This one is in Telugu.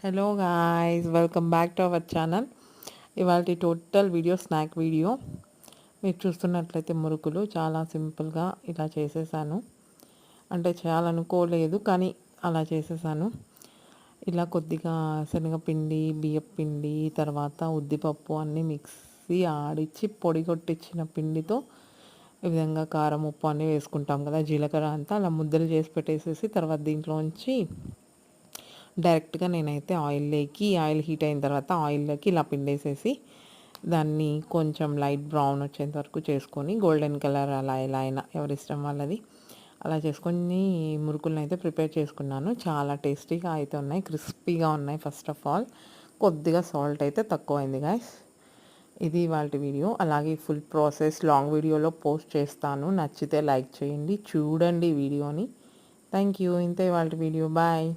Hello guys, welcome back to our channel. ఇవాళ టోటల్ వీడియో స్నాక్ వీడియో. మీరు చూస్తున్నట్లయితే మురుకులు చాలా సింపుల్గా ఇలా చేసేసాను. అంటే చేయాలనుకోలేదు కానీ అలా చేసేసాను. ఇలా కొద్దిగా శనగపిండి, బియ్యపిండి, తర్వాత ఉద్దిపప్పు అన్నీ మిక్సీ ఆడిచ్చి పొడి కొట్టించిన పిండితో ఈ విధంగా కారం, ఉప్పు అన్నీ వేసుకుంటాం కదా, జీలకర్ర అంతా అలా ముద్దలు చేసి పెట్టేసేసి తర్వాత దీంట్లోంచి డైరెక్ట్గా నేనైతే ఆయిల్ హీట్ అయిన తర్వాత ఆయిల్లోకి ఇలా పిండేసేసి దాన్ని కొంచెం లైట్ బ్రౌన్ వచ్చేంత వరకు చేసుకొని గోల్డెన్ కలర్ అలా ఎలా అయినా ఎవరిష్టం వాళ్ళది అలా చేసుకొని మురుకులను అయితే ప్రిపేర్ చేసుకున్నాను. చాలా టేస్టీగా అయితే ఉన్నాయి, క్రిస్పీగా ఉన్నాయి. ఫస్ట్ ఆఫ్ ఆల్ కొద్దిగా సాల్ట్ అయితే తక్కువైంది గాయస్. ఇది ఇవాళ వీడియో. అలాగే ఫుల్ ప్రాసెస్ లాంగ్ వీడియోలో పోస్ట్ చేస్తాను. నచ్చితే లైక్ చేయండి, చూడండి వీడియోని. Thank you. ఇంతే ఇవాళ వీడియో. బాయ్.